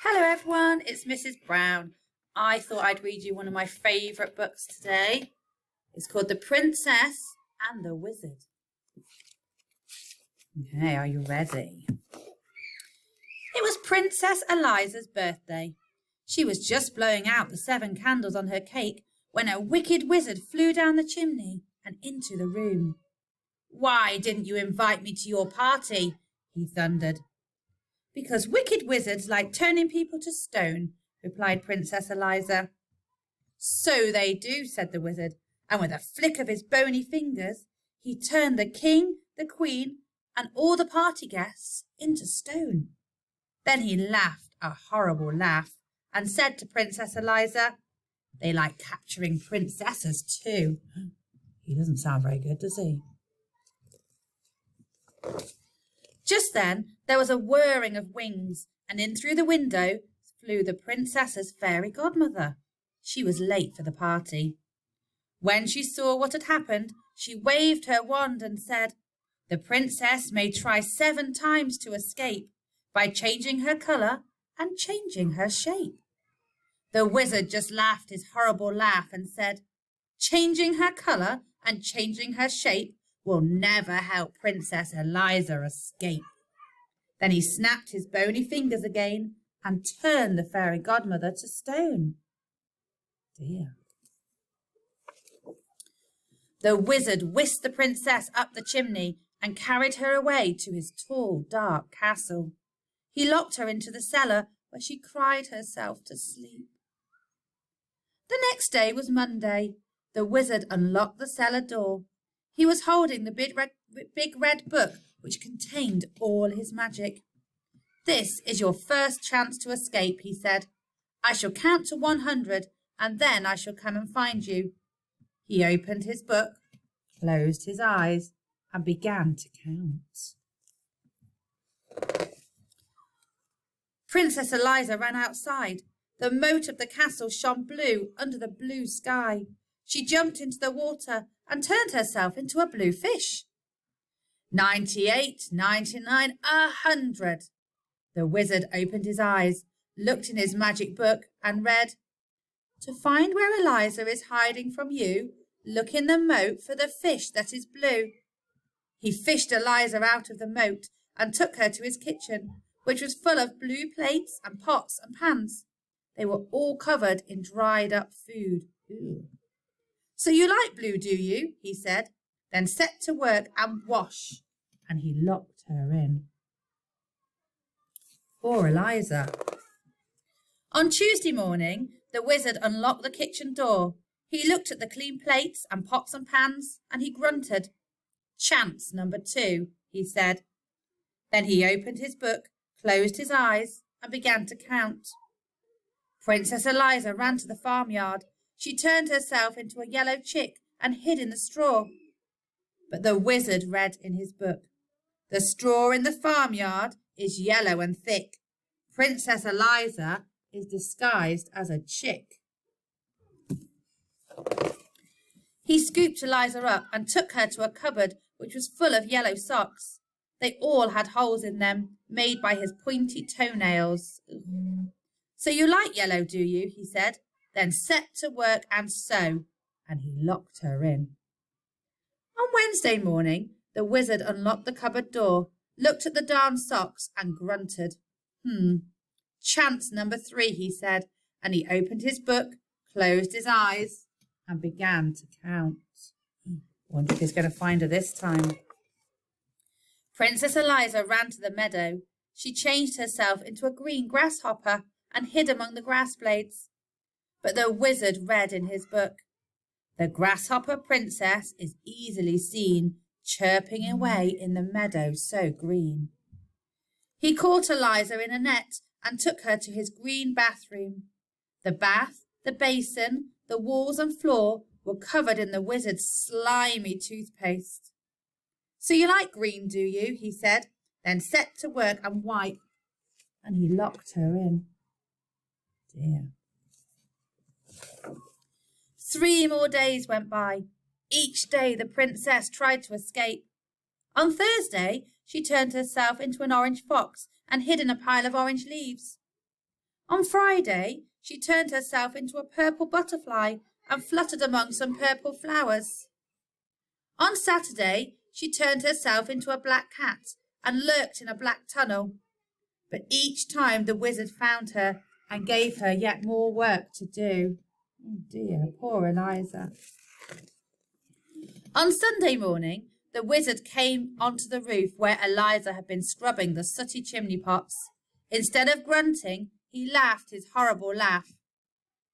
Hello everyone, it's Mrs. Brown. I thought I'd read you one of my favourite books today. It's called The Princess and the Wizard. Okay, are you ready? It was Princess Eliza's birthday. She was just blowing out the 7 candles on her cake when a wicked wizard flew down the chimney and into the room. "Why didn't you invite me to your party?" he thundered. "Because wicked wizards like turning people to stone," replied Princess Eliza. "So they do," said the wizard, and with a flick of his bony fingers, he turned the king, the queen, and all the party guests into stone. Then he laughed a horrible laugh and said to Princess Eliza, "They like capturing princesses too." He doesn't sound very good, does he? Just then there was a whirring of wings, and in through the window flew the princess's fairy godmother. She was late for the party. When she saw what had happened, she waved her wand and said, "The princess may try 7 times to escape by changing her colour and changing her shape." The wizard just laughed his horrible laugh and said, "Changing her colour and changing her shape will never help Princess Eliza escape." Then he snapped his bony fingers again and turned the fairy godmother to stone. Dear. The wizard whisked the princess up the chimney and carried her away to his tall, dark castle. He locked her into the cellar where she cried herself to sleep. The next day was Monday. The wizard unlocked the cellar door. He was holding the big red book which contained all his magic. "This is your first chance to escape," he said. "I shall count to 100 and then I shall come and find you." He opened his book, closed his eyes and began to count. Princess Eliza ran outside. The moat of the castle shone blue under the blue sky. She jumped into the water and turned herself into a blue fish. 98, 99, 100. The wizard opened his eyes, looked in his magic book and read, "To find where Eliza is hiding from you, look in the moat for the fish that is blue." He fished Eliza out of the moat and took her to his kitchen, which was full of blue plates and pots and pans. They were all covered in dried up food. Ooh. "So you like blue, do you?" he said. "Then set to work and wash." And he locked her in. Poor Eliza. On Tuesday morning, the wizard unlocked the kitchen door. He looked at the clean plates and pots and pans, and he grunted. "Chance number 2, he said. Then he opened his book, closed his eyes, and began to count. Princess Eliza ran to the farmyard. She turned herself into a yellow chick and hid in the straw. But the wizard read in his book, "The straw in the farmyard is yellow and thick. Princess Eliza is disguised as a chick." He scooped Eliza up and took her to a cupboard which was full of yellow socks. They all had holes in them, made by his pointy toenails. "So you like yellow, do you?" he said. "Then set to work and sew." And he locked her in. On Wednesday morning, the wizard unlocked the cupboard door, looked at the darn socks and grunted. Chance number 3, he said, and he opened his book, closed his eyes, and began to count. Wonder if he's going to find her this time. Princess Eliza ran to the meadow. She changed herself into a green grasshopper and hid among the grass blades. But the wizard read in his book, "The grasshopper princess is easily seen, chirping away in the meadow so green." He caught Eliza in a net and took her to his green bathroom. The bath, the basin, the walls and floor were covered in the wizard's slimy toothpaste. "So you like green, do you?" he said. "Then set to work and wipe." And he locked her in. Dear. 3 more days went by. Each day the princess tried to escape. On Thursday, she turned herself into an orange fox and hid in a pile of orange leaves. On Friday, she turned herself into a purple butterfly and fluttered among some purple flowers. On Saturday, she turned herself into a black cat and lurked in a black tunnel. But each time the wizard found her and gave her yet more work to do. Oh dear, poor Eliza. On Sunday morning, the wizard came onto the roof where Eliza had been scrubbing the sooty chimney pots. Instead of grunting, he laughed his horrible laugh.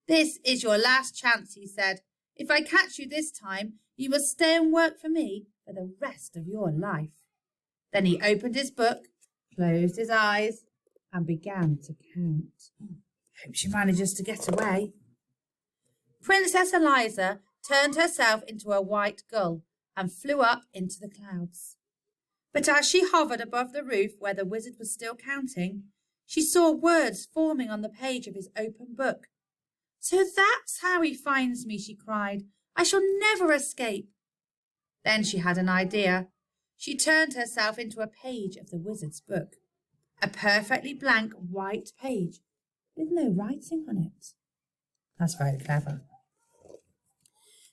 "This is your last chance," he said. "If I catch you this time, you must stay and work for me for the rest of your life." Then he opened his book, closed his eyes, and began to count. Hope she manages to get away. Princess Eliza turned herself into a white gull and flew up into the clouds. But as she hovered above the roof where the wizard was still counting, she saw words forming on the page of his open book. "So that's how he finds me," she cried. "I shall never escape." Then she had an idea. She turned herself into a page of the wizard's book, a perfectly blank white page with no writing on it. That's very clever.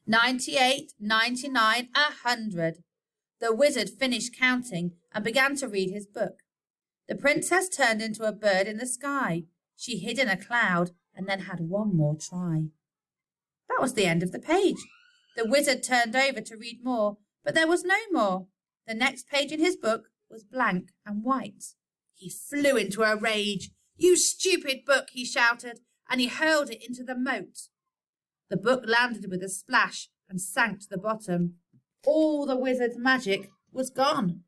98, 99, 100. The wizard finished counting and began to read his book. The princess turned into a bird in the sky. She hid in a cloud and then had one more try. That was the end of the page. The wizard turned over to read more, but there was no more. The next page in his book was blank and white. He flew into a rage. "You stupid book," he shouted, and he hurled it into the moat. The book landed with a splash and sank to the bottom. All the wizard's magic was gone.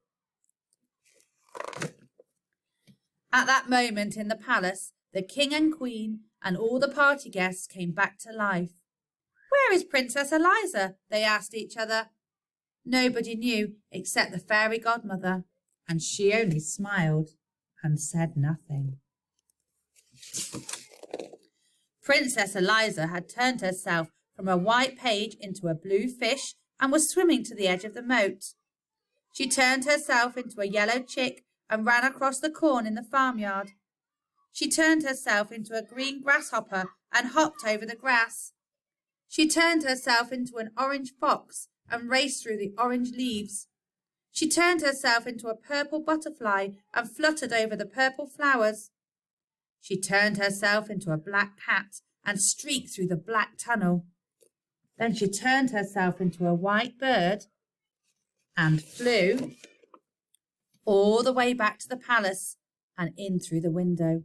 At that moment in the palace, the king and queen and all the party guests came back to life. "Where is Princess Eliza?" they asked each other. Nobody knew except the fairy godmother, and she only smiled and said nothing. Princess Eliza had turned herself from a white page into a blue fish and was swimming to the edge of the moat. She turned herself into a yellow chick and ran across the corn in the farmyard. She turned herself into a green grasshopper and hopped over the grass. She turned herself into an orange fox and raced through the orange leaves. She turned herself into a purple butterfly and fluttered over the purple flowers. She turned herself into a black cat and streaked through the black tunnel. Then she turned herself into a white bird and flew all the way back to the palace and in through the window.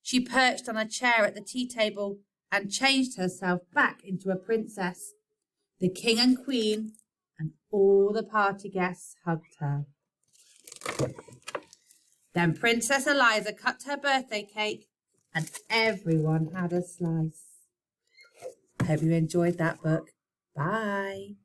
She perched on a chair at the tea table and changed herself back into a princess. The king and queen and all the party guests hugged her. Then Princess Eliza cut her birthday cake and everyone had a slice. Hope you enjoyed that book. Bye.